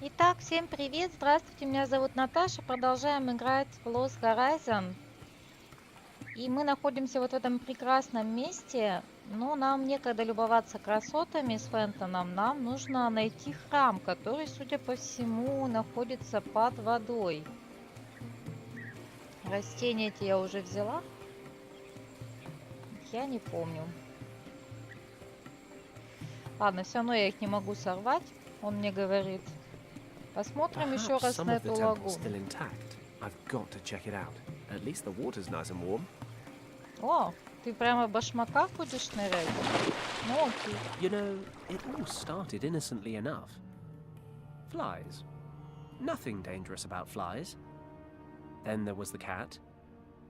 Итак, всем привет! Здравствуйте, меня зовут Наташа. Продолжаем играть в Lost Horizon. И мы находимся вот в этом прекрасном месте. Но нам некогда любоваться красотами с Фентоном. Нам нужно найти храм, который, судя по всему, находится под водой. Растения эти я уже взяла. Я не помню. Ладно, все равно я их не могу сорвать. Он мне говорит. Посмотрим еще Perhaps раз some на of the эту temple's лагуну. still intact. I've got to check it out. At least the water's nice and warm. О, ты прямо в башмаках будешь нырять? Ну окей. You know, it all started innocently enough. Flies. Nothing dangerous about flies. Then there was the cat.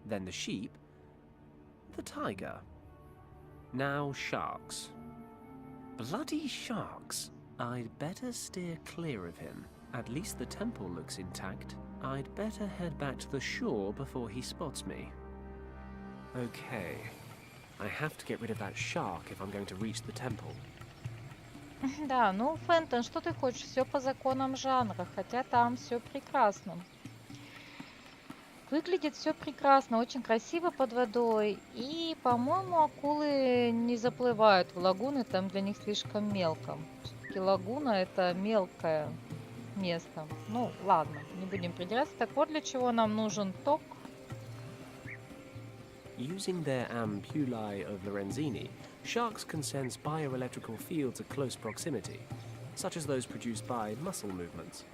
Then the sheep. The tiger. Now sharks. Bloody sharks. I'd better steer clear of him. At least the temple looks intact. I'd better head back to the shore before he spots me. Okay. I have to get rid of that shark if I'm going to reach the temple. Да, ну, Фентон, что ты хочешь? Все по законам жанра, хотя там все прекрасно. Выглядит все прекрасно, очень красиво под водой. И, по-моему, акулы не заплывают в лагуны, там для них слишком мелко. Все-таки лагуна это мелкое место. Ну, ладно, не будем придираться. Так вот, для чего нам нужен ток. Using their ampullae of Lorenzini, sharks can sense bioelectrical fields at close proximity, such as those produced by muscle movements.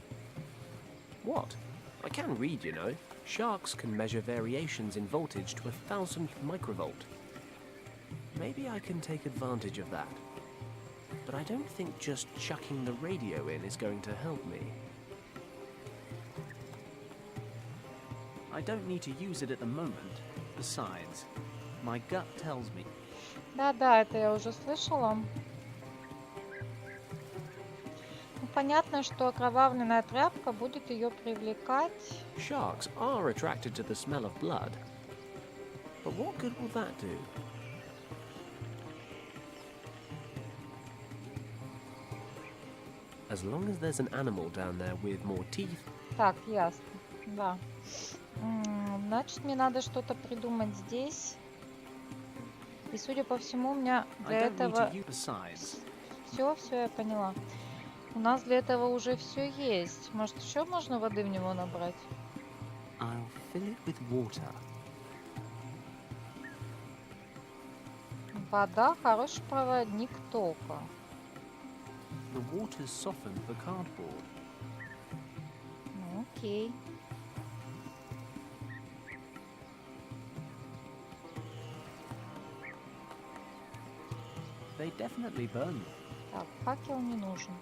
What? I can read, you know. Sharks can measure variations in voltage to 1,000 microvolt. Maybe I can take advantage of that. But I don't think just chucking the radio in is going to help me. I don't need to use it at the moment. Besides, my gut tells me. Да-да, это я уже слышала. Ну, понятно, что окровавленная тряпка будет ее привлекать. Sharks are attracted to the smell of blood. But what good will that do? As long as there's an animal down there with more teeth. Так, ясно. Да. Значит, мне надо что-то придумать здесь. И, судя по всему, у меня I для don't need to этого... use besides. Все, я поняла. У нас для этого уже все есть. Может, еще можно воды в него набрать? I'll fill it with water. Вода хороший проводник тока. The water's softened the cardboard. Ну, окей. They definitely burn. Так, факел не нужен.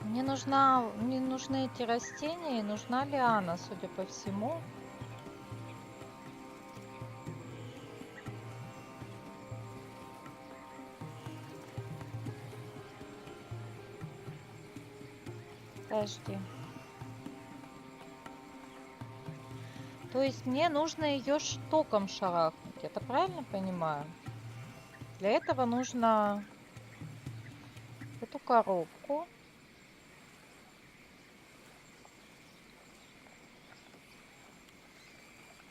Мне нужны эти растения и нужна лиана, судя по всему. Подожди. То есть мне нужно ее током шарахнуть. Это правильно понимаю? Для этого нужно эту коробку.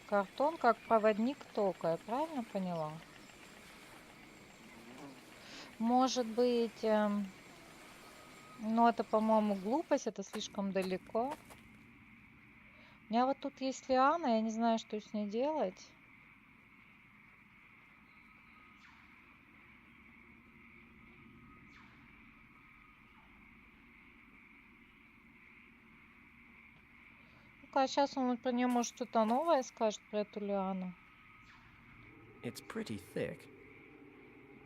Картон как проводник тока. Я правильно поняла? Может быть... но это, по-моему, глупость. Это слишком далеко. У меня вот тут есть лиана. Я не знаю, что с ней делать. Ну-ка, сейчас он про нее может что-то новое скажет, про эту лиану. It's pretty thick.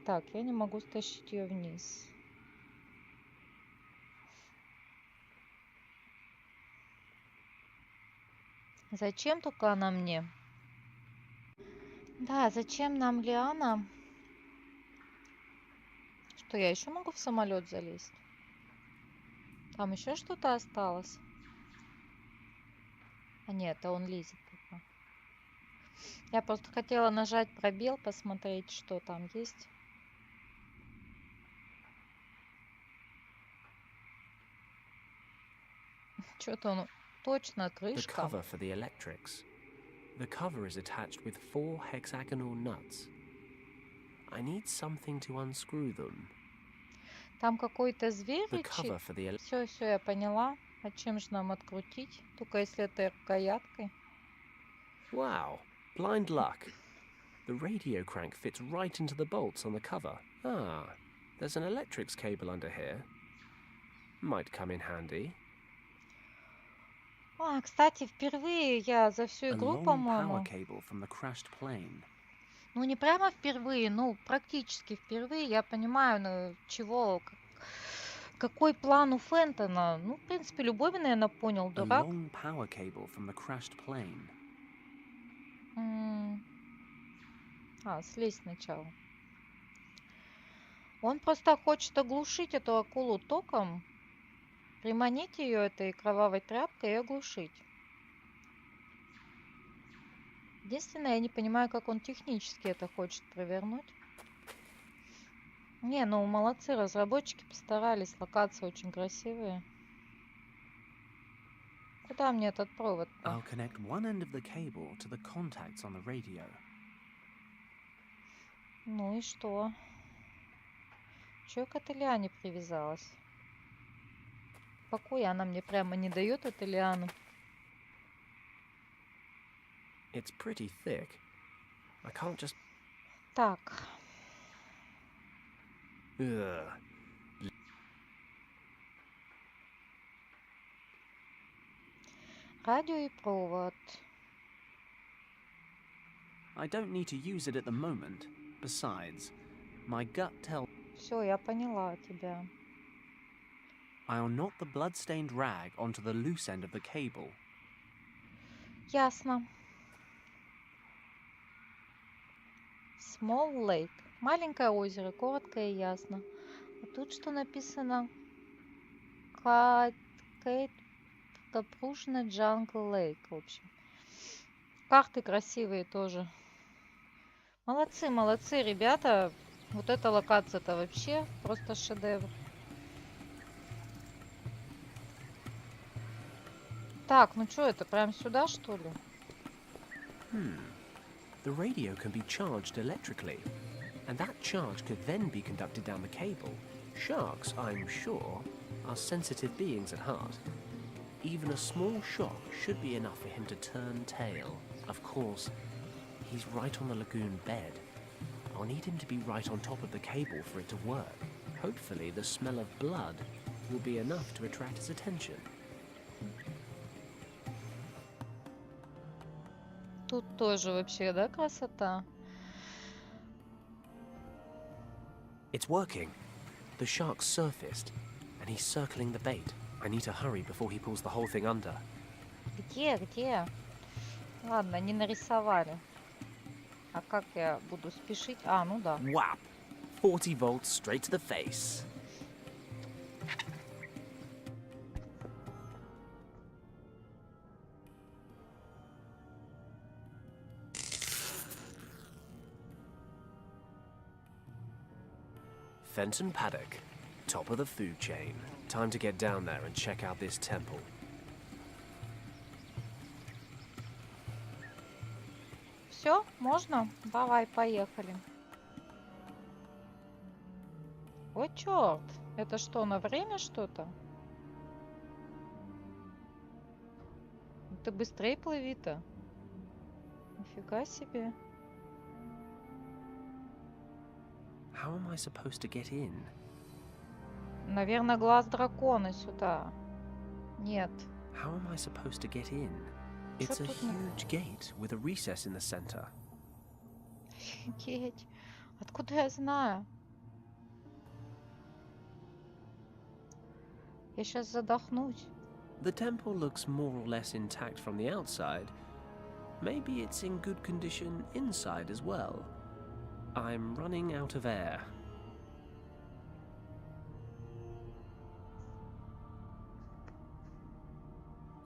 Так, я не могу стащить ее вниз. Зачем только она мне? Да, зачем нам лиана? Что, я еще могу в самолет залезть? Там еще что-то осталось? А нет, это он лезет пока. Я просто хотела нажать пробел, посмотреть, что там есть. Что-то он... Точно, The крышка. cover for the electrics. The cover is attached with 4 hexagonal nuts. I need something to unscrew them. Там какой-то зверь The рычит. cover for the Все, я поняла. А чем же нам открутить? Только если это рукояткой. Wow, blind luck. The radio crank fits right into the bolts on the cover. Ah, there's an electrics cable under here. Might come in handy. А, кстати, впервые я за всю A игру, long power по-моему... cable from the crashed plane. Ну, не прямо впервые, ну, практически впервые я понимаю, ну, чего... Какой план у Фентона? Ну, в принципе, любой бы, наверное, понял, A дурак. long power cable from the crashed plane. Слезь сначала. Он просто хочет оглушить эту акулу током, приманить ее этой кровавой тряпкой и оглушить. Единственное, я не понимаю, как он технически это хочет провернуть. Не, ну молодцы, разработчики постарались, локации очень красивые. Куда мне этот провод-то? I'll connect one end of the cable to the contacts on the radio. Ну и что? Чё к этой лиане привязалась? Покоя она мне прямо не дает, эту лиану. It's pretty thick. I can't just... Так, Ugh. радио и провод. I don't need to use it at the moment. Besides, my gut tells... Все, я поняла тебя. I'll knot the blood-stained rag onto the loose end of the cable. Ясно. Small Lake. Маленькое озеро, коротко и ясно. А тут что написано? Кейт Капрушна Джангл Лейк, в общем. Карты красивые тоже. Молодцы, молодцы, ребята. Вот эта локация-то вообще просто шедевр. Так, ну что это, прям сюда, что ли? The radio can be charged electrically, and that charge could then be conducted down the cable. Sharks, I'm sure, are sensitive beings at heart. Even a small shock should be enough for him to turn tail. Of course, he's right on the lagoon bed. I'll need him to be right on top of the cable for it to work. Hopefully, the smell of blood will be enough to attract his attention. Тут тоже вообще, да, красота? It's working. The shark's surfaced, and he's circling the bait. I need to hurry before he pulls the whole thing under. Где? Ладно, не нарисовали. А как я буду спешить? А, ну да. Whap! 40 volts straight to the face. Fenton Paddock, top of the food chain. Time to get down there and check out this temple. Все, можно? Давай, поехали. О, черт! Это что, на время что-то? Ты быстрее плыви-то. Нифига себе. How am I supposed to get in? Наверное, глаз дракона сюда. Нет. How am I supposed to get in? Чё It's a тут huge gate with a recess in the center. Офигеть. Откуда я знаю? Я сейчас задохнусь. The temple looks more or less intact from the outside. Maybe it's in good condition inside as well. I'm running out of air.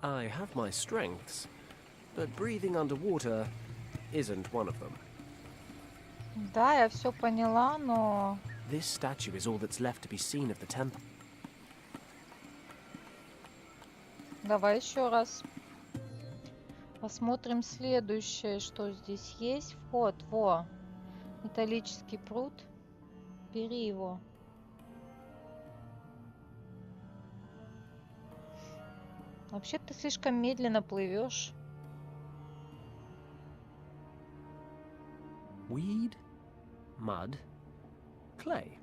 I have my strengths, but breathing underwater isn't one of them. Да, я все поняла, но... This statue is all that's left to be seen of the temple. Давай еще раз. Посмотрим следующее, что здесь есть. Вход, во. Металлический пруд. Бери его. Вообще ты слишком медленно плывешь. Weed, mud, clay.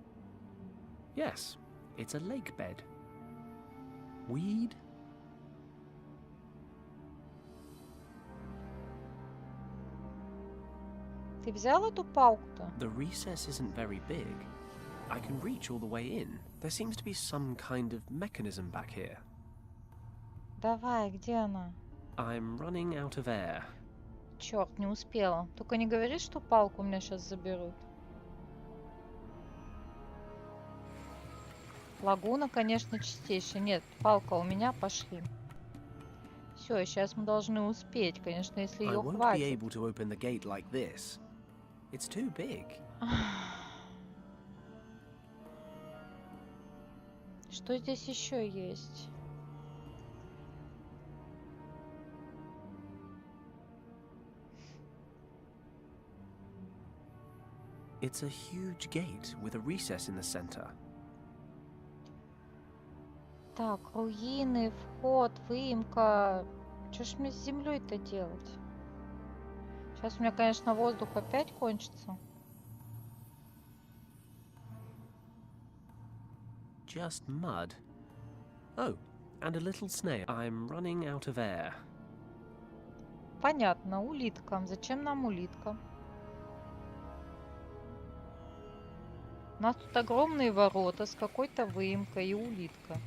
Yes, it's a lake bed. Weed. Ты взял эту палку-то? The recess isn't very big. I can reach all the way in. There seems to be some kind of mechanism back here. Давай, где она? I'm running out of air. Черт, не успела. Только не говори, что палку у меня сейчас заберут. Лагуна, конечно, чистейшая. Нет, палка у меня, пошли. Все, сейчас мы должны успеть, конечно, если I ее won't be хватит. able to open the gate like this. It's too big. Что здесь еще есть? It's a huge gate with a recess in the center. Так, руины, вход, выемка. Что ж мне с землей-то делать? Сейчас у меня, конечно, воздух опять кончится. Just mud. Oh, and a little snail. I'm running out of air. Понятно, улитка. Зачем нам улитка? У нас тут огромные ворота с какой-то выемкой и улитка.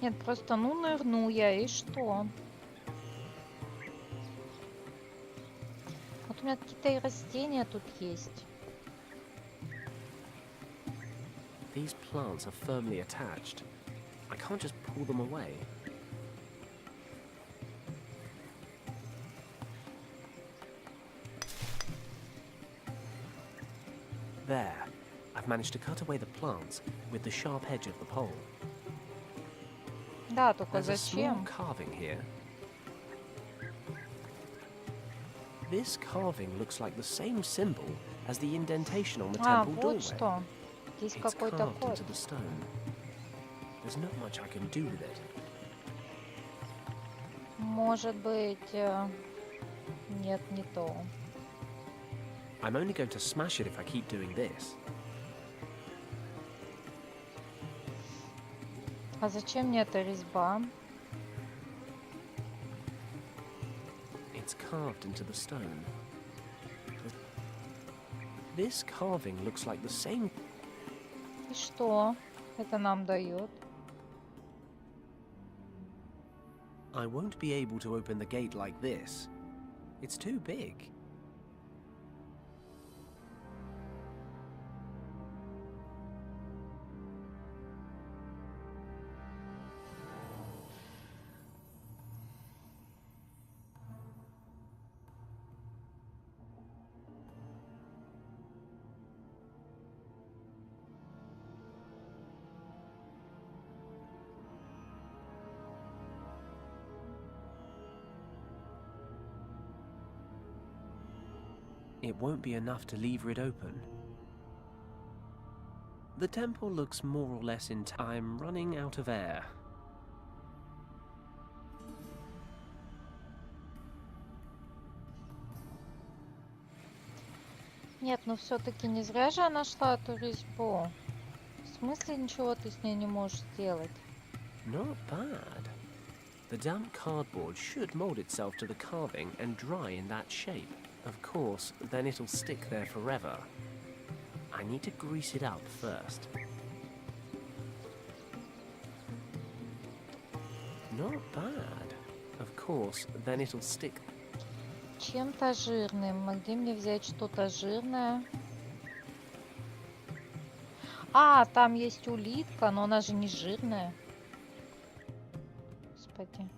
Нет, просто ну нырну я, и что? Вот у меня какие-то и растения тут есть. These plants are firmly attached. I can't just pull them away. There. I've managed to cut away the plants with the sharp edge of the pole. Да, только There's a small зачем? carving here. This carving looks like the same symbol as the indentation on the temple Вот doorway. что. Здесь It's какой-то carved код. into the stone. There's not much I can do with it. Может быть... Нет, не то. I'm only going to smash it if I keep doing this. А зачем мне эта резьба? It's carved into the stone. This carving looks like the same. И что это нам дает? I won't be able to open the gate like this. It's too big. It won't be enough to lever it open. The temple looks more or less intact. I'm running out of air. Нет, ну все-таки не зря же я нашла эту резьбу. В смысле ничего ты с ней не можешь сделать? Not bad. The damp cardboard should mold itself to the carving and dry in that shape. Of course, then it'll stick there forever. I need to grease it up first. Not bad. Of course, then it'll stick. Чем-то жирным. А где мне взять что-то жирное? А, там есть улитка, но она же не жирная. господи.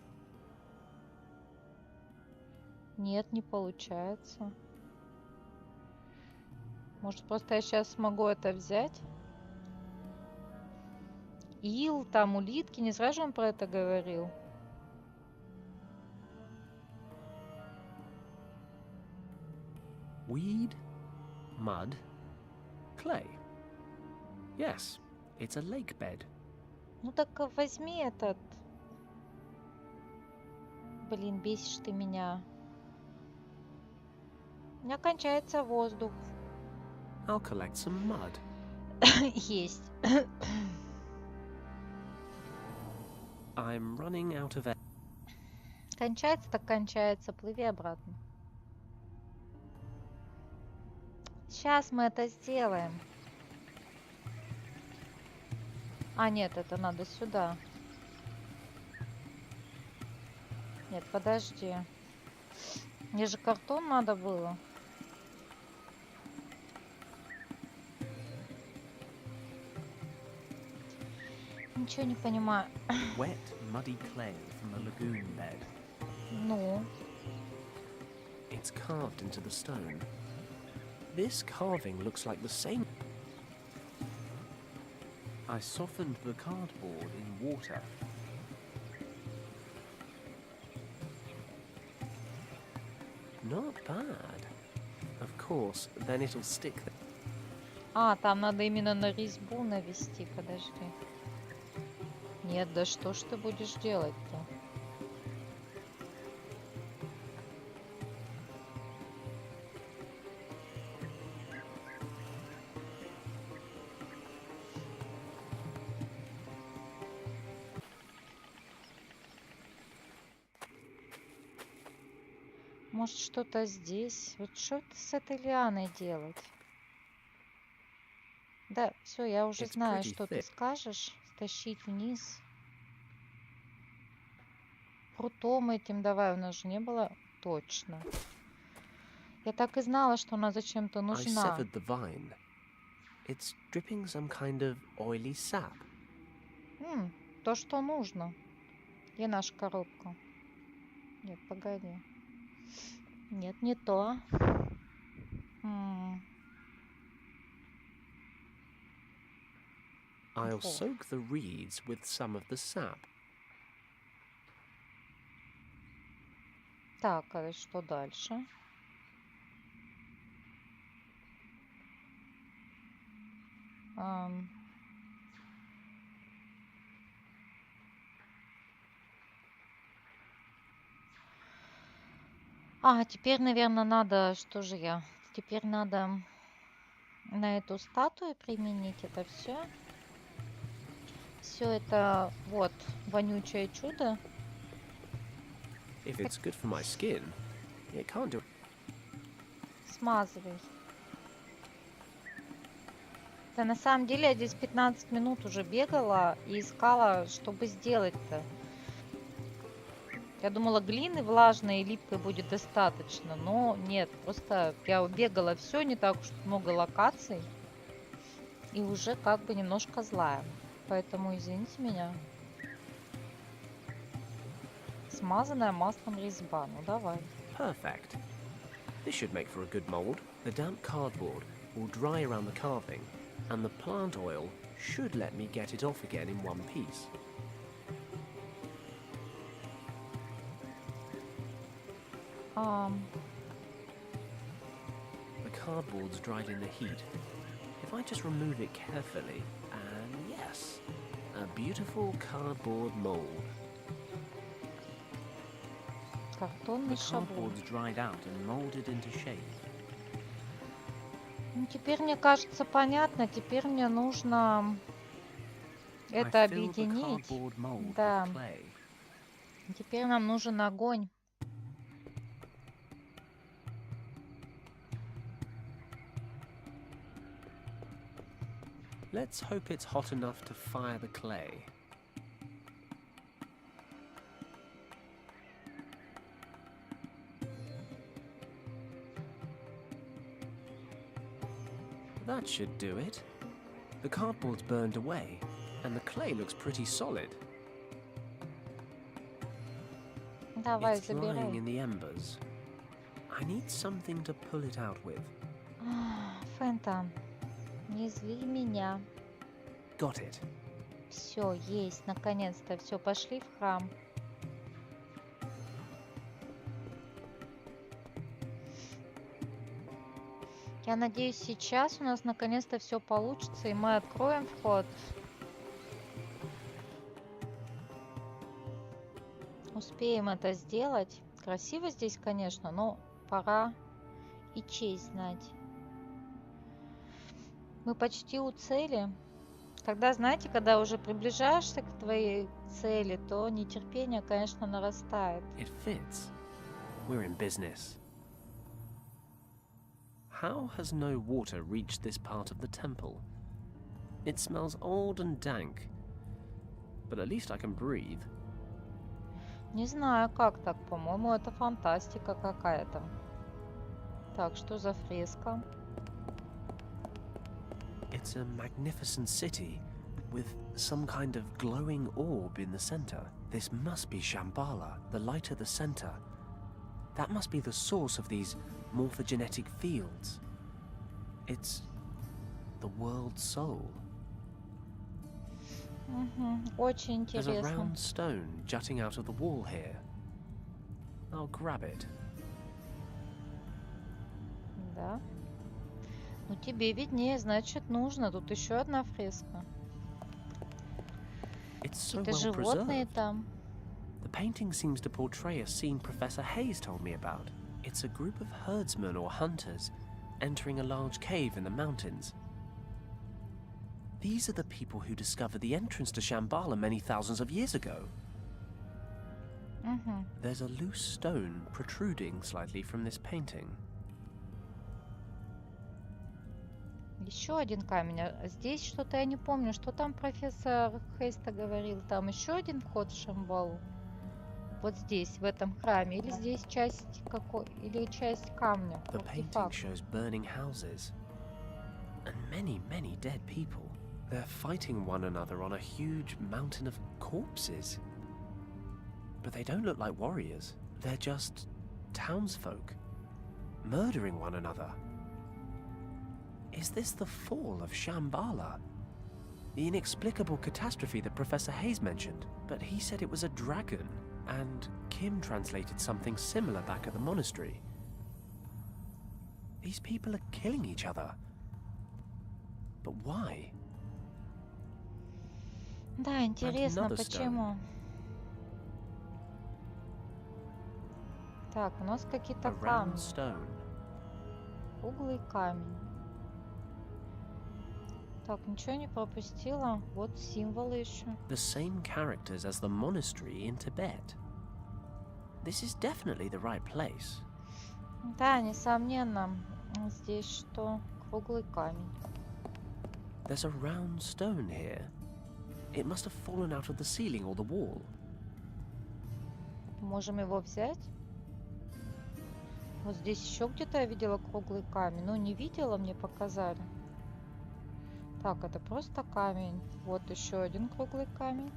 Нет, не получается. Может, просто я сейчас смогу это взять? Ил, там улитки, не зря же он про это говорил. Weed, mud, clay. Yes, it's a lake bed. Ну так возьми этот. Блин, бесишь ты меня. У меня кончается воздух. I'll collect some mud. Есть. I'm running out of air. Кончается так кончается. Плыви обратно. Сейчас мы это сделаем. А, нет, это надо сюда. Нет, подожди. Мне же картон надо было. Ничего не понимаю. Wet, muddy clay from a lagoon bed. Ну, It's carved into the stone. This carving looks like the same. I softened the cardboard in water. Not bad. Of course, then it'll stick there. а, там надо именно на резьбу навести. Подожди. Нет, да что ж ты будешь делать-то? Может, что-то здесь? Вот что это с этой лианой делать? Да, все, я уже It's знаю, pretty что ты thick. скажешь. Стащить вниз. Прутом этим давай, у нас же не было. Точно. Я так и знала, что она зачем-то I нужна. severed the vine. It's dripping some kind of oily sap. То, что нужно. Где наша коробка? Нет, погоди. Нет, не то. I'll Вот. soak the reeds with some of the sap. Так, а что дальше? Теперь, наверное, надо... Что же я? Теперь надо на эту статую применить это все. Все это вот вонючее чудо. If it's good for my skin, it can't do. Смазывай. Да, на самом деле я здесь 15 минут уже бегала и искала, чтобы сделать-то. Я думала, глины влажной и липкой будет достаточно, но нет, просто я бегала все, не так уж много локаций, и уже как бы немножко злая. Поэтому извините меня. Смазанная маслом резьба, ну давай. Perfect. This should make for a good mold. The damp cardboard will dry around the carving, and the plant oil should let me get it off again in one piece. The cardboard's dried in the heat. If I just remove it carefully, and yes, a beautiful cardboard mold. Картонный The шаблон. cardboard's dried out and molded into shape. Ну, теперь мне кажется понятно. Теперь мне нужно это I filled the объединить. cardboard mold Да. with clay. Теперь нам нужен огонь. Let's hope it's hot enough to fire the clay. That should do it. The cardboard's burned away, and the clay looks pretty solid. Давай, It's lying забирай. in the embers. I need something to pull it out with. Фентон, не зли меня. Got it. Все, есть, наконец-то. Все, пошли в храм. Я надеюсь, сейчас у нас наконец-то все получится, и мы откроем вход. Успеем это сделать. Красиво здесь, конечно, но пора и честь знать. Мы почти у цели. Когда, знаете, когда уже приближаешься к твоей цели, то нетерпение, конечно, нарастает. It fits. We're in business. How has no water reached this part of the temple? It smells old and dank, but at least I can breathe. Не знаю, как так, по-моему, это фантастика какая-то. Так, что за фреска? It's a magnificent city with some kind of glowing orb in the center. This must be Shambhala, the light at the center. That must be the source of these morphogenetic fields. It's the world's soul. Очень There's a интересно. round stone jutting out of the wall here. I'll grab it. Да. Ну, тебе виднее, значит, нужно. Тут еще одна фреска. It's so Какие-то well животные preserved. там. The painting seems to portray a scene Professor Hayes told me about. It's a group of herdsmen or hunters entering a large cave in the mountains. These are the people who discovered the entrance to Shambhala many thousands of years ago. Угу. There's a loose stone protruding slightly from this painting. Еще один камень. А здесь что-то я не помню. Что там профессор Хейста говорил? Там еще один вход в Шамбалу? Вот здесь, в этом храме. Или здесь часть какой? Или часть камня? The painting Артефакт. shows burning houses and many, many dead people. They're fighting one another on a huge mountain of corpses. But they don't look like warriors. They're just townsfolk, murdering one another. Is this the fall of Shambhala? The inexplicable catastrophe that Professor Hayes mentioned? But he said it was a dragon, and Kim translated something similar back at the monastery. These people are killing each other. But why? Да, интересно, another почему? Так, у нас какие-то A камни. round stone. Круглый камень. Так, ничего не пропустила. Вот символы еще. The same characters as the monastery in Tibet. This is definitely the right place. Да, несомненно. Здесь что? Круглый камень. There's a round stone here. It must have fallen out of the ceiling or the wall. Можем его взять? Вот здесь еще где-то я видела круглый камень. Ну, не видела, мне показали. Так, это просто камень. Вот еще один круглый камень.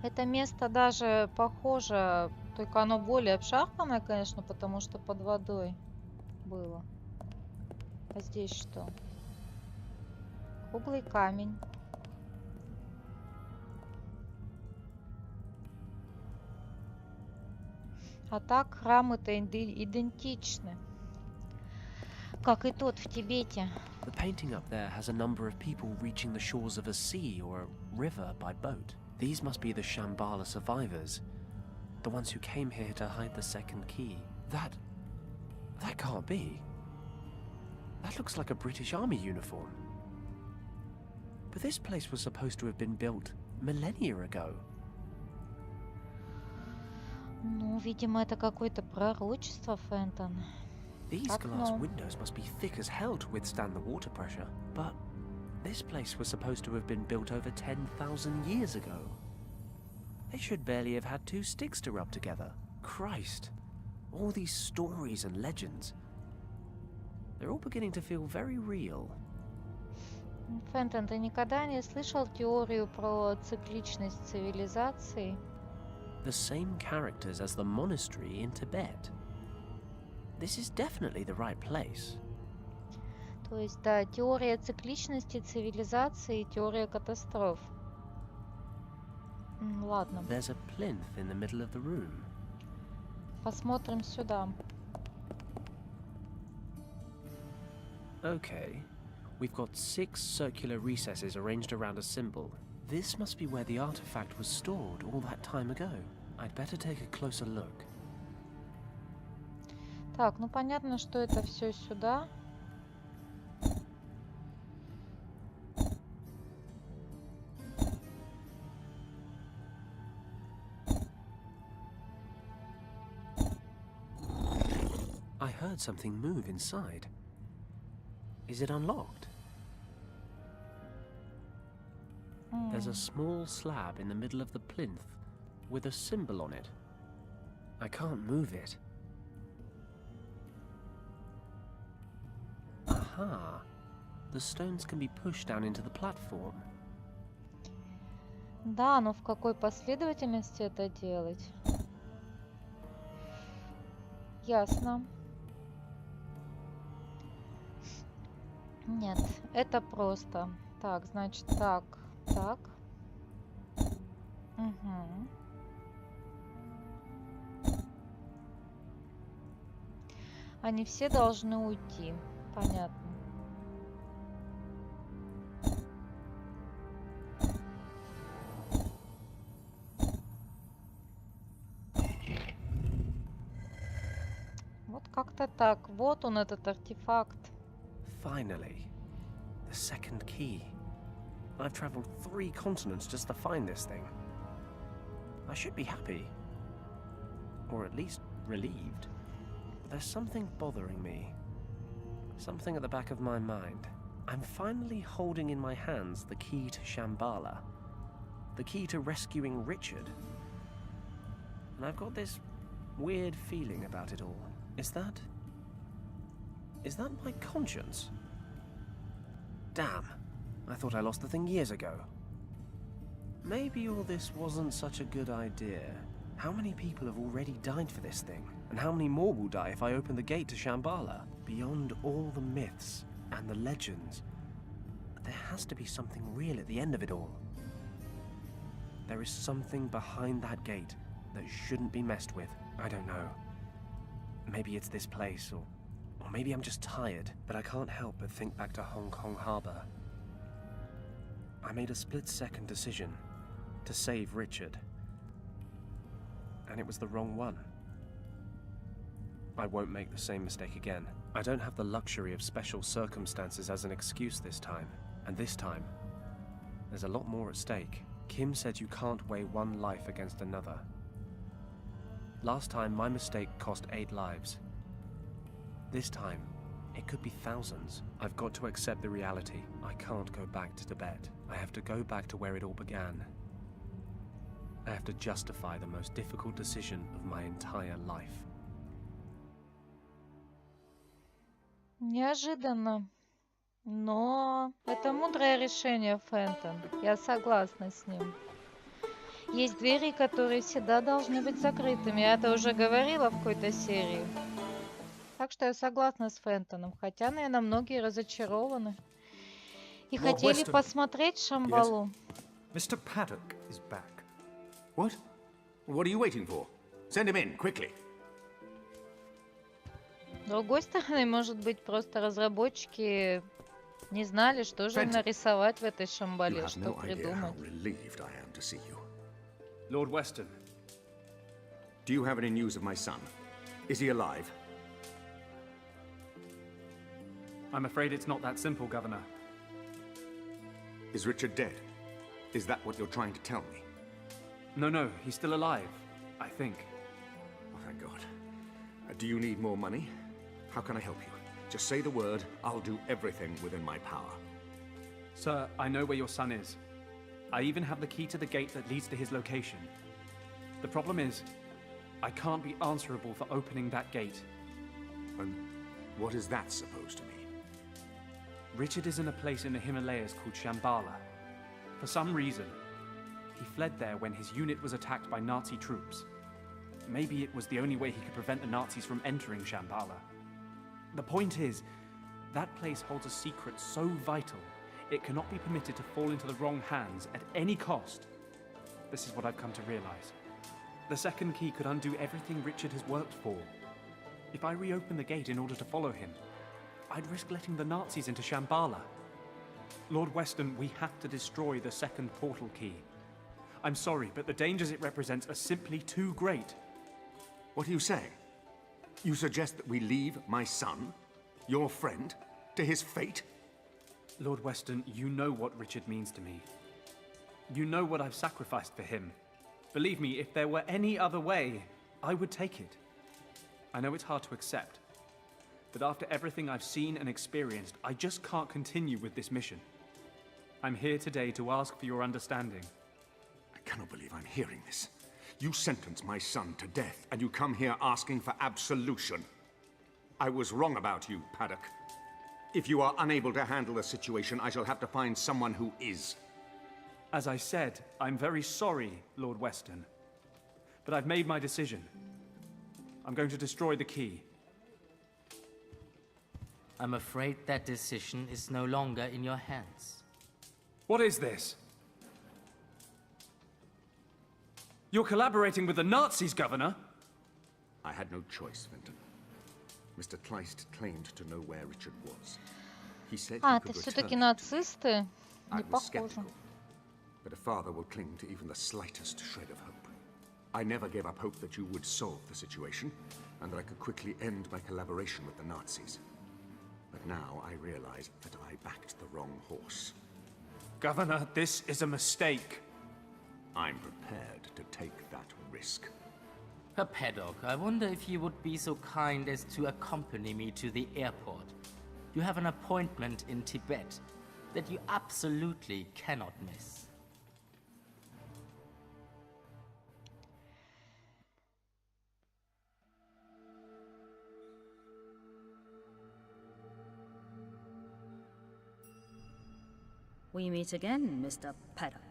Это место даже похоже, только оно более обшарпанное, конечно, потому что под водой было. А здесь что? Круглый камень. А так храмы-то идентичны, как и тот в Тибете. The painting up there has a number of people reaching the shores of a sea or a river by boat. These must be the Shambhala survivors, the ones who came here to hide the second key. That can't be. That looks like a British Army uniform. But this place was supposed to have been built millennia ago. Ну, видимо, это какое-то пророчество, Фентон. These Как glass ну? windows must be thick as hell to withstand the water pressure. But this place was supposed to have been built over 10,000 years ago. They should barely have had two sticks to rub together. Christ. All these stories and legends. They're all beginning to feel very real. Фентон, ты никогда не слышал теорию про цикличность цивилизаций? The same characters as the monastery in Tibet. This is definitely the right place. То есть, да, теория цикличности цивилизации и теория катастроф. Ладно, There's a plinth in the middle of the room. посмотрим сюда. Okay, we've got 6 circular recesses arranged around a symbol. This must be where the artifact was stored all that time ago. I'd better take a closer look. Так, ну понятно, что это все сюда. I heard something move inside. Is it unlocked? There's a small slab in the middle of the plinth with a symbol on it. I can't move it. Aha! The stones can be pushed down into the platform. Да, но в какой последовательности это делать? Ясно. Нет, это просто. Так, значит, так, так. Угу. Они все должны уйти. Понятно. Вот как-то так. Вот он, этот артефакт. Finally, the second key. I've traveled 3 continents just to find this thing. I should be happy. Or at least relieved. But there's something bothering me. Something at the back of my mind. I'm finally holding in my hands the key to Shambhala. The key to rescuing Richard. And I've got this weird feeling about it all. Is that my conscience? Damn. I thought I lost the thing years ago. Maybe all this wasn't such a good idea. How many people have already died for this thing? And how many more will die if I open the gate to Shambhala? Beyond all the myths and the legends, there has to be something real at the end of it all. There is something behind that gate that shouldn't be messed with. I don't know. Maybe it's this place, or maybe I'm just tired, but I can't help but think back to Hong Kong Harbor. I made a split-second decision to save Richard, and it was the wrong one. I won't make the same mistake again. I don't have the luxury of special circumstances as an excuse this time, and this time, there's a lot more at stake. Kim said you can't weigh one life against another. Last time, my mistake cost 8 lives. This time, it could be thousands. I've got to accept the reality. I can't go back to Tibet. I have to go back to where it all began. I have to justify the most difficult decision of my entire life. Неожиданно. Но это мудрое решение, Фентон. Я согласна с ним. Есть двери, которые всегда должны быть закрытыми. Я это уже говорила в какой-то серии. Так что я согласна с Фентоном. Хотя, наверное, многие разочарованы. И хотели посмотреть Шамбалу. Mr. Paddock is back. What? What are you waiting for? Send him in, quickly. С другой стороны, может быть, просто разработчики не знали, что же им нарисовать в этой You Шамбале, have что no idea how придумать. relieved I am to see you. Lord Weston, Do you have any news of my son? Is he alive? I'm afraid it's not that simple, Governor. Is Richard dead? Is that what you're trying to tell me? No, he's still alive, I think. Oh, thank God. Do you need more money? How can I help you? Just say the word, I'll do everything within my power. Sir, I know where your son is. I even have the key to the gate that leads to his location. The problem is, I can't be answerable for opening that gate. And what is that supposed to mean? Richard is in a place in the Himalayas called Shambhala. For some reason, he fled there when his unit was attacked by Nazi troops. Maybe it was the only way he could prevent the Nazis from entering Shambhala. The point is, that place holds a secret so vital, it cannot be permitted to fall into the wrong hands at any cost. This is what I've come to realize. The second key could undo everything Richard has worked for. If I reopen the gate in order to follow him, I'd risk letting the Nazis into Shambhala. Lord Weston, we have to destroy the second portal key. I'm sorry, but the dangers it represents are simply too great. What are you saying? You suggest that we leave my son, your friend, to his fate? Lord Weston, you know what Richard means to me. You know what I've sacrificed for him. Believe me, if there were any other way, I would take it. I know it's hard to accept, but after everything I've seen and experienced, I just can't continue with this mission. I'm here today to ask for your understanding. I cannot believe I'm hearing this. You sentence my son to death, and you come here asking for absolution. I was wrong about you, Paddock. If you are unable to handle the situation, I shall have to find someone who is. As I said, I'm very sorry, Lord Weston. But I've made my decision. I'm going to destroy the key. I'm afraid that decision is no longer in your hands. What is this? You're collaborating with the Nazis, Governor? I had no choice, Fenton. Mr. Kleist claimed to know where Richard was. He said he А, could это все-таки return. нацисты? I Не was похоже. skeptical, but a father will cling to even the slightest shred of hope. I never gave up hope that you would solve the situation, and that I could quickly end my collaboration with the Nazis. But now I realize that I backed the wrong horse. Governor, this is a mistake. I'm prepared to take that risk. Herr Paddock, I wonder if you would be so kind as to accompany me to the airport. You have an appointment in Tibet that you absolutely cannot miss. We meet again, Mr. Paddock.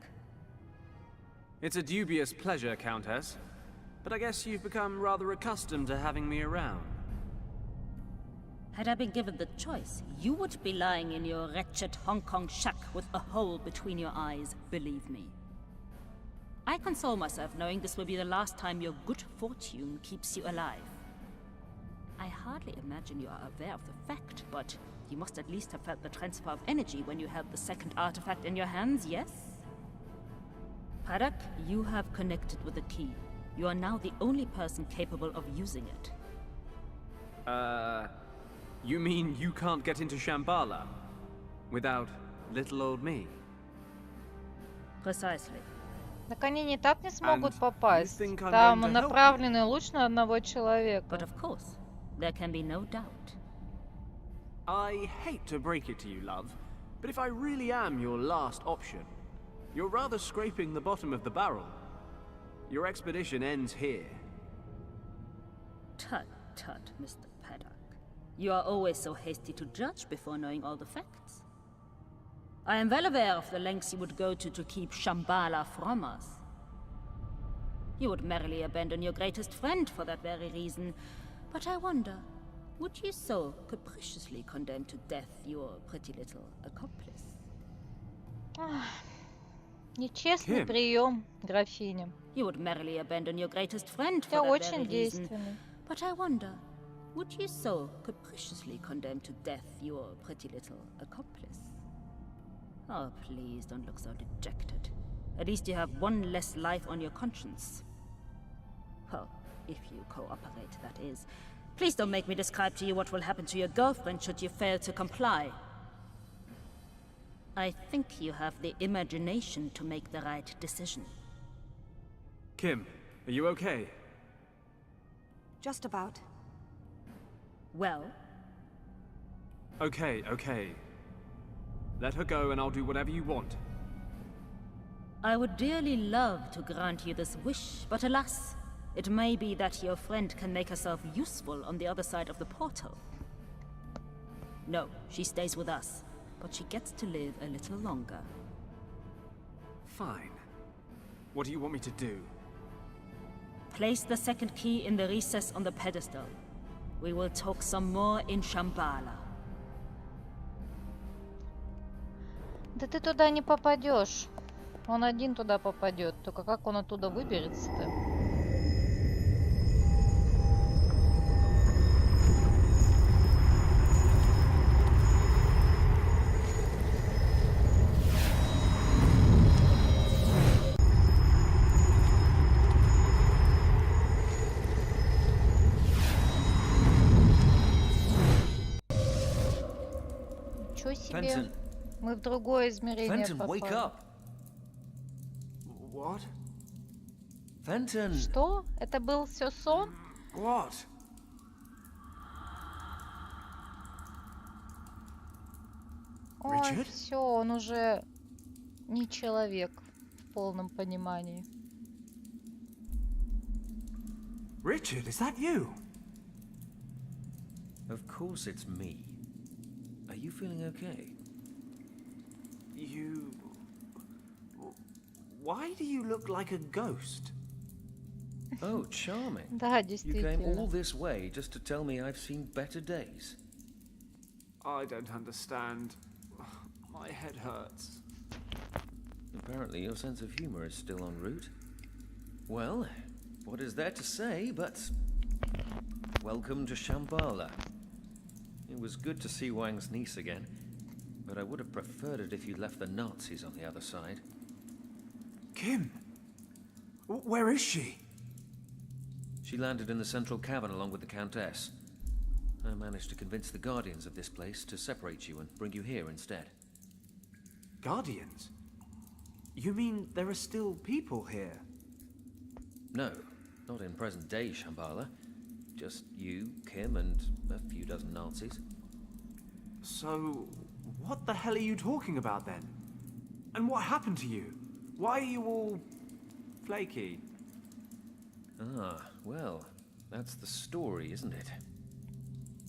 It's a dubious pleasure, Countess. But I guess you've become rather accustomed to having me around. Had I been given the choice, you would be lying in your wretched Hong Kong shack with a hole between your eyes, believe me. I console myself knowing this will be the last time your good fortune keeps you alive. I hardly imagine you are aware of the fact, but you must at least have felt the transfer of energy when you held the second artifact in your hands, yes? Paddock, you have connected with the key. You are now the only person capable of using it. You mean you can't get into Shambhala without little old me? Precisely. Так они не так не смогут And попасть. you think I'm Там going to help направленный луч на одного человека. But of course, there can be no doubt. I hate to break it to you, love, but if I really am your last option, you're rather scraping the bottom of the barrel. Your expedition ends here. Tut, tut, Mr. Paddock. You are always so hasty to judge before knowing all the facts. I am well aware of the lengths you would go to keep Shambhala from us. You would merrily abandon your greatest friend for that very reason. But I wonder, would you so capriciously condemn to death your pretty little accomplice? Нечестный Кем? прием, графиня. You would merrily abandon your greatest friend Я for that очень very reason. действенный. But I wonder, would you so capriciously condemn to death your pretty little accomplice? Oh, please don't look so dejected. At least you have one less life on your conscience. Well, if you cooperate, that is. Please don't make me describe to you what will happen to your girlfriend should you fail to comply. I think you have the imagination to make the right decision. Kim, are you okay? Just about. Well, Okay, okay. Let her go and I'll do whatever you want. I would dearly love to grant you this wish, but alas, it may be that your friend can make herself useful on the other side of the portal. No, she stays with us. but she gets to live a little longer. Fine. What do you want me to do? Place the second key in the recess on the pedestal. We will talk some more in Shambhala. Да ты туда не попадешь. Он один туда попадет. Только как он оттуда выберется-то? Ничего себе. Fenton, Мы в другое измерение Fenton, wake попали. up! What? Fenton! Что? Это был все сон? What? Ой, Richard? все, он уже не человек в полном понимании. Richard, is that you? Of course it's me. Are you feeling okay? You... Why do you look like a ghost? Oh, charming. Да, You came all действительно. this way just to tell me I've seen better days. I don't understand. My head hurts. Apparently your sense of humor is still en route. Well, what is there to say but... Welcome to Shambhala. It was good to see Wang's niece again, but I would have preferred it if you'd left the Nazis on the other side. Kim! Where is she? She landed in the central cavern along with the Countess. I managed to convince the guardians of this place to separate you and bring you here instead. Guardians? You mean there are still people here? No, not in present-day Shambhala. Just you, Kim, and a few dozen Nazis. So, what the hell are you talking about then? And what happened to you? Why are you all... flaky? Ah, well, that's the story, isn't it?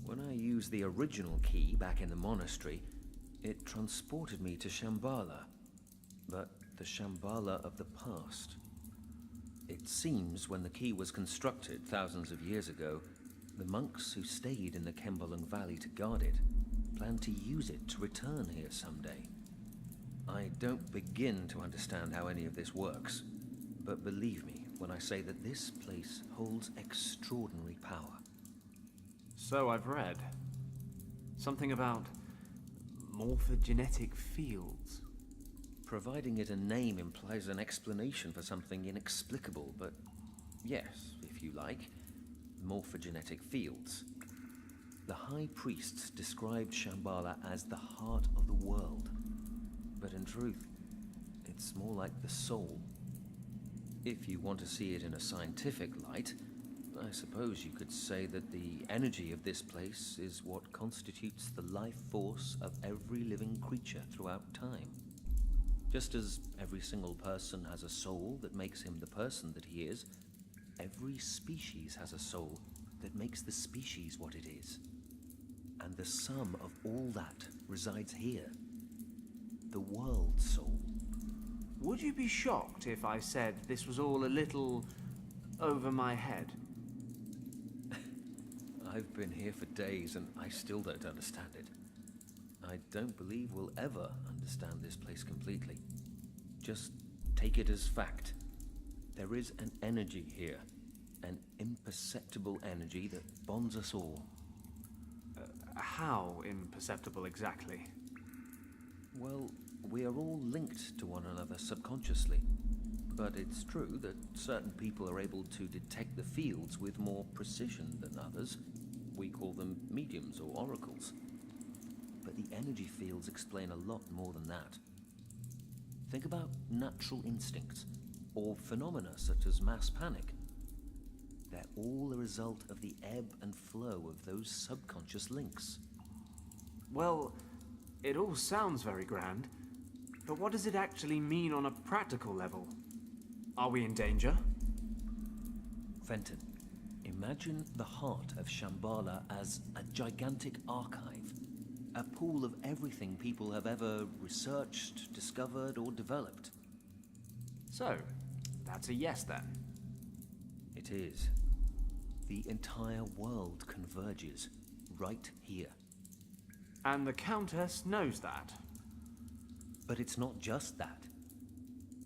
When I used the original key back in the monastery, it transported me to Shambhala. But the Shambhala of the past. It seems when the key was constructed thousands of years ago, the monks who stayed in the Kembalung Valley to guard it planned to use it to return here someday. I don't begin to understand how any of this works, but believe me when I say that this place holds extraordinary power. So I've read. Something about... morphogenetic fields. Providing it a name implies an explanation for something inexplicable, but yes, if you like, morphogenetic fields. The High Priests described Shambhala as the heart of the world, but in truth, it's more like the soul. If you want to see it in a scientific light, I suppose you could say that the energy of this place is what constitutes the life force of every living creature throughout time. Just as every single person has a soul that makes him the person that he is, every species has a soul that makes the species what it is. And the sum of all that resides here. The world soul. Would you be shocked if I said this was all a little... over my head? I've been here for days and I still don't understand it. I don't believe we'll ever understand this place completely. Just take it as fact. There is an energy here. An imperceptible energy that bonds us all. How imperceptible exactly? Well, we are all linked to one another subconsciously. But it's true that certain people are able to detect the fields with more precision than others. We call them mediums or oracles. But the energy fields explain a lot more than that. Think about natural instincts, or phenomena such as mass panic. They're all a result of the ebb and flow of those subconscious links. Well, it all sounds very grand, but what does it actually mean on a practical level? Are we in danger? Fenton, imagine the heart of Shambhala as a gigantic archive, A pool of everything people have ever researched, discovered, or developed. So, that's a yes then. It is. The entire world converges right here. And the Countess knows that. But it's not just that.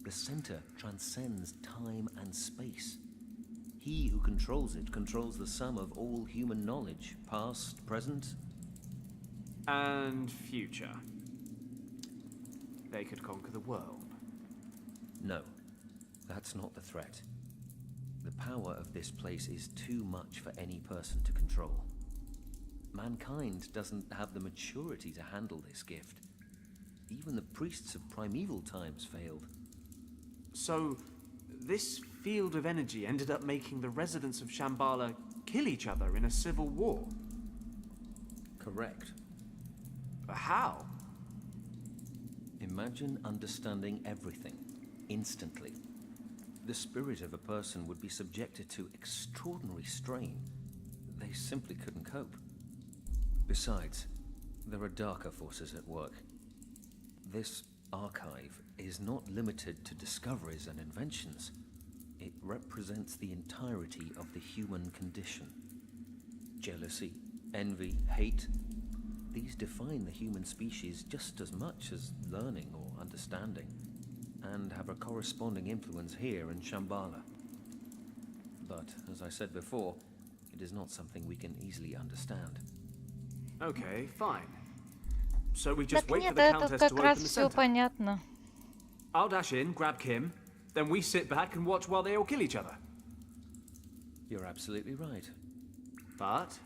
The center transcends time and space. He who controls it controls the sum of all human knowledge, past, present. And future. They could conquer the world. No, that's not the threat. The power of this place is too much for any person to control. Mankind doesn't have the maturity to handle this gift. Even the priests of primeval times failed. So, this field of energy ended up making the residents of Shambhala kill each other in a civil war. Correct. How? Imagine understanding everything, instantly. The spirit of a person would be subjected to extraordinary strain. They simply couldn't cope. Besides, there are darker forces at work. This archive is not limited to discoveries and inventions. It represents the entirety of the human condition. Jealousy, envy, hate, these define the human species just as much as learning or understanding, and have a corresponding influence here in Shambhala. But, as I said before, it is not something we can easily understand. Okay, fine. So we just Так wait for нет, the это Countess как to раз open the все center. понятно. I'll dash in, grab Kim, then we sit back and watch while they all kill each other. You're absolutely right. But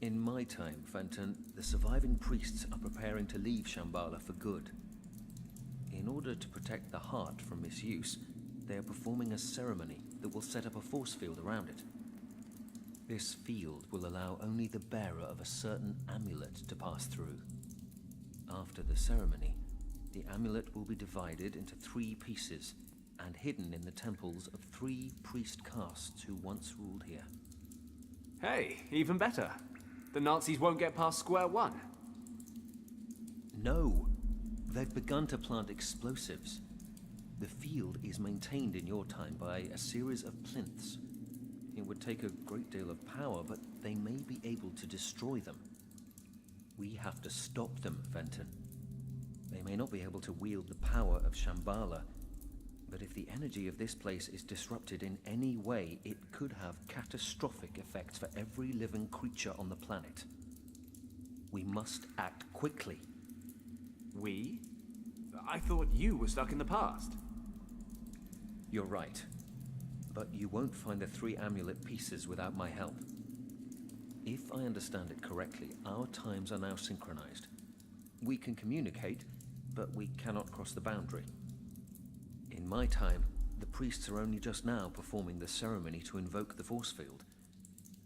In my time, Fenton, the surviving priests are preparing to leave Shambhala for good. In order to protect the heart from misuse, they are performing a ceremony that will set up a force field around it. This field will allow only the bearer of a certain amulet to pass through. After the ceremony, the amulet will be divided into 3 pieces and hidden in the temples of 3 priest castes who once ruled here. hey, even better. The Nazis won't get past square one. No! They've begun to plant explosives. The field is maintained in your time by a series of plinths. It would take a great deal of power, but they may be able to destroy them. We have to stop them, Fenton. They may not be able to wield the power of Shambhala, but if the energy of this place is disrupted in any way, it could have catastrophic effects for every living creature on the planet. We must act quickly. We? I thought you were stuck in the past. You're right. But you won't find the 3 amulet pieces without my help. If I understand it correctly, our times are now synchronized. We can communicate, but we cannot cross the boundary. In my time, the priests are only just now performing the ceremony to invoke the force field.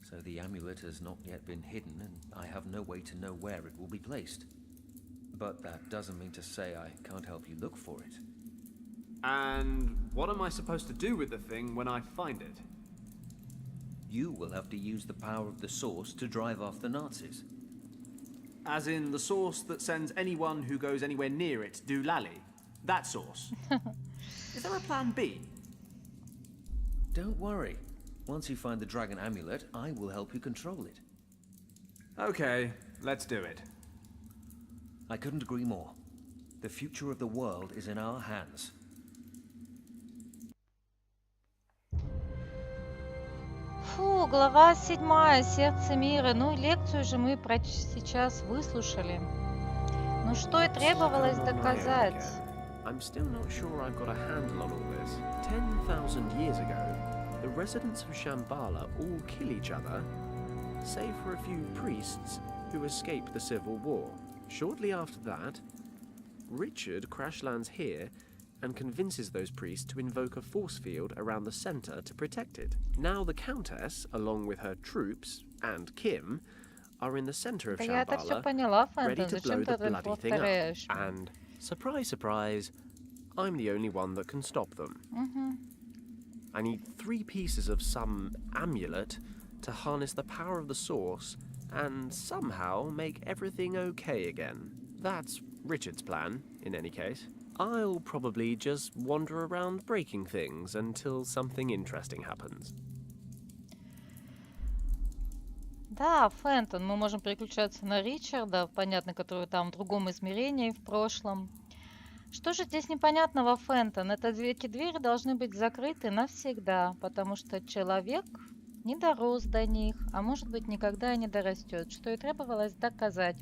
So the amulet has not yet been hidden, and I have no way to know where it will be placed. But that doesn't mean to say I can't help you look for it. And what am I supposed to do with the thing when I find it? You will have to use the power of the source to drive off the Nazis. As in the source that sends anyone who goes anywhere near it doolally? That source? Is there a plan B? Don't worry. Once you find the dragon amulet, I will help you control it. Okay, let's do it. I couldn't agree more. The future of the world is in our hands. Фу, глава 7, сердце мира. Ну, лекцию же мы сейчас выслушали. Ну, что и требовалось доказать. I'm still not sure I've got a handle on all this. 10,000 years ago, the residents of Shambhala all kill each other, save for a few priests who escape the civil war. Shortly after that, Richard crash lands here and convinces those priests to invoke a force field around the center to protect it. Now the Countess, along with her troops, and Kim, are in the center of Да я это все Shambhala, поняла, ready Фэнтон. to blow Зачем ты the это bloody thing повторяешь? up. And, surprise, surprise, I'm the only one that can stop them. I need 3 pieces of some amulet to harness the power of the source and somehow make everything okay again. That's Richard's plan, in any case. I'll probably just wander around breaking things until something interesting happens. Да, Фентон, мы можем переключаться на Ричарда, понятно, который там в другом измерении, в прошлом. Что же здесь непонятного, Фентон? Эти двери должны быть закрыты навсегда, потому что человек не дорос до них, а может быть никогда и не дорастет, что и требовалось доказать.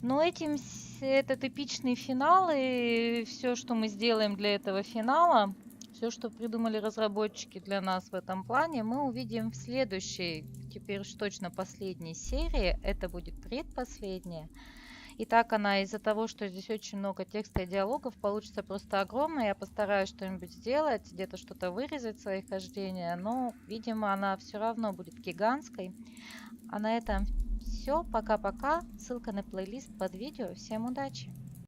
Но этот эпичный финал и все, что мы сделаем для этого финала, все, что придумали разработчики для нас в этом плане, мы увидим в следующей, теперь уж точно последней серии. Это будет предпоследняя. И так она из-за того, что здесь очень много текста и диалогов, получится просто огромная. Я постараюсь что-нибудь сделать, где-то что-то вырезать в свои хождения, но, видимо, она все равно будет гигантской. А на этом все. Пока-пока. Ссылка на плейлист под видео. Всем удачи!